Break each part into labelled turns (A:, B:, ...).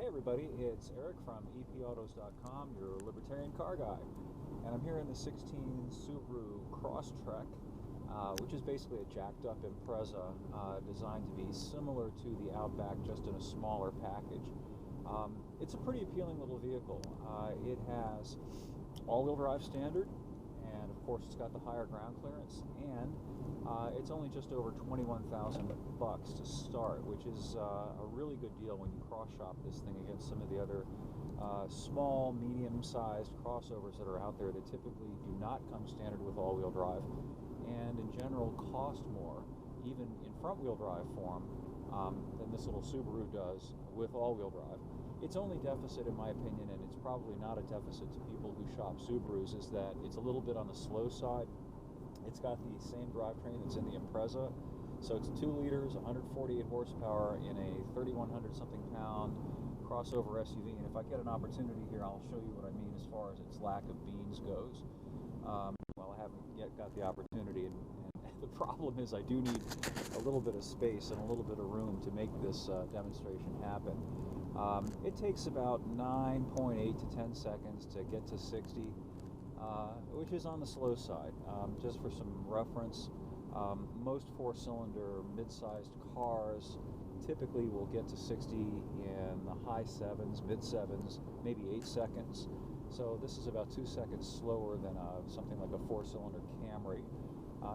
A: Hey everybody, it's Eric from epautos.com, your Libertarian car guy. And I'm here in the 16 Subaru Crosstrek, which is basically a jacked up Impreza designed to be similar to the Outback, just in a smaller package. It's a pretty appealing little vehicle. It has all-wheel drive standard, and of course it's got the higher ground clearance, and it's only just over $21,000 to start, which is a really good deal when you cross-shop this thing against some of the other small, medium-sized crossovers that are out there that typically do not come standard with all-wheel drive, and in general cost more, even in front-wheel drive form, than this little Subaru does with all-wheel drive. Its only deficit, in my opinion, and it's probably not a deficit to people who shop Subarus, is that it's a little bit on the slow side. It's got the same drivetrain that's in the Impreza, so it's 2 liters, 148 horsepower in a 3,100 something pound crossover SUV. And if I get an opportunity here, I'll show you what I mean as far as its lack of beans goes. Well, I haven't yet got the opportunity, and the problem is I do need a little bit of space and a little bit of room to make this demonstration happen. It takes about 9.8 to 10 seconds to get to 60, which is on the slow side. Just for some reference, most 4-cylinder mid-sized cars typically will get to 60 in the high 7s, mid 7s, maybe 8 seconds. So this is about 2 seconds slower than something like a 4-cylinder Camry.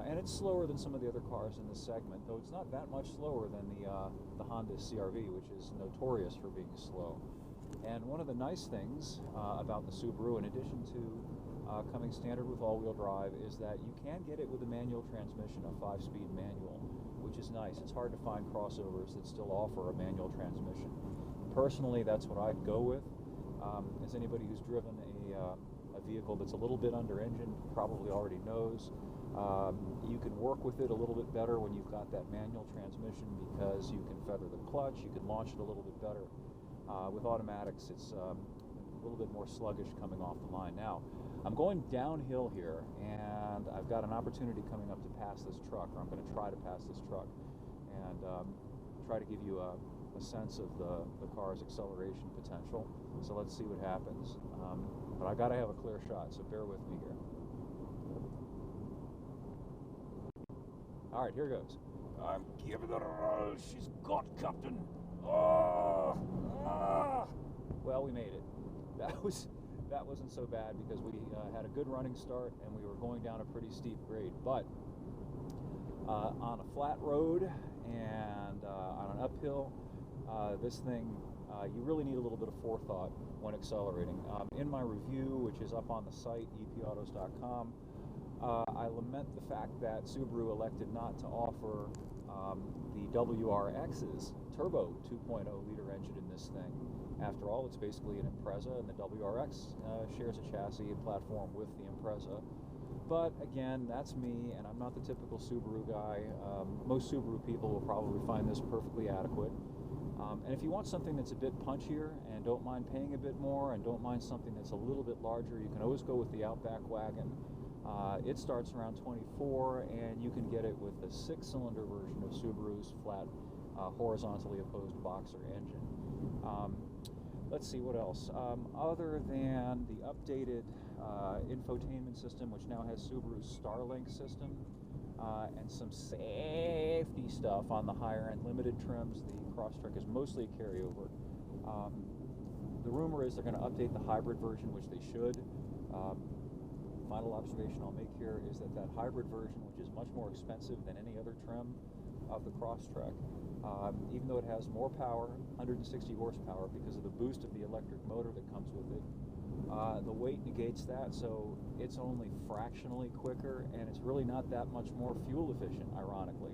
A: And it's slower than some of the other cars in this segment, though it's not that much slower than the Honda CR-V, which is notorious for being slow. And one of the nice things about the Subaru, in addition to coming standard with all-wheel drive, is that you can get it with a manual transmission, a 5-speed manual, which is nice. It's hard to find crossovers that still offer a manual transmission. Personally, that's what I'd go with. As anybody who's driven a vehicle that's a little bit under-engined probably already knows, you can work with it a little bit better when you've got that manual transmission, because you can feather the clutch, you can launch it a little bit better. With automatics, it's a little bit more sluggish coming off the line. Now, I'm going downhill here, and I've got an opportunity coming up to pass this truck, or I'm going to try to pass this truck, and try to give you a sense of the car's acceleration potential. So let's see what happens. But I got to have a clear shot, so bear with me here. All right, here goes. I'm giving it a roll. She's got Captain. Oh! Ah! Well, we made it. That wasn't so bad, because we had a good running start and we were going down a pretty steep grade. But on a flat road and on an uphill, this thing, you really need a little bit of forethought when accelerating. In my review, which is up on the site, epautos.com, I lament the fact that Subaru elected not to offer the WRX's turbo 2.0 liter engine in this thing. After all, it's basically an Impreza, and the WRX shares a chassis and platform with the Impreza. But again, that's me, and I'm not the typical Subaru guy. Most Subaru people will probably find this perfectly adequate. And if you want something that's a bit punchier and don't mind paying a bit more and don't mind something that's a little bit larger, you can always go with the Outback wagon. It starts around 24, and you can get it with the 6-cylinder version of Subaru's flat, horizontally opposed boxer engine. Let's see what else. Other than the updated infotainment system, which now has Subaru's Starlink system, and some safety stuff on the higher end limited trims, the Crosstrek is mostly a carryover. The rumor is they're going to update the hybrid version, which they should. Final observation I'll make here is that hybrid version, which is much more expensive than any other trim of the Crosstrek, even though it has more power, 160 horsepower, because of the boost of the electric motor that comes with it, the weight negates that, so it's only fractionally quicker, and it's really not that much more fuel efficient, ironically.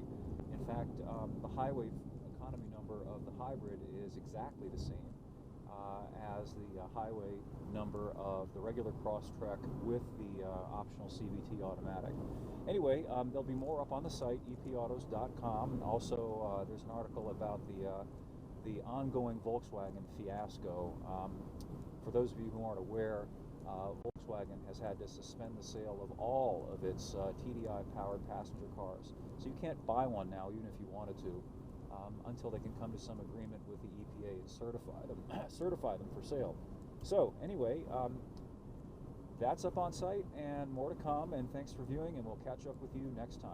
A: In fact, the highway economy number of the hybrid is exactly the same as the highway number of the regular Crosstrek with the optional CVT automatic. Anyway, there'll be more up on the site, epautos.com. Also, there's an article about the ongoing Volkswagen fiasco. For those of you who aren't aware, Volkswagen has had to suspend the sale of all of its TDI-powered passenger cars. So you can't buy one now, even if you wanted to. until they can come to some agreement with the EPA and certify them for sale. So anyway, that's up on site and more to come, and thanks for viewing, and we'll catch up with you next time.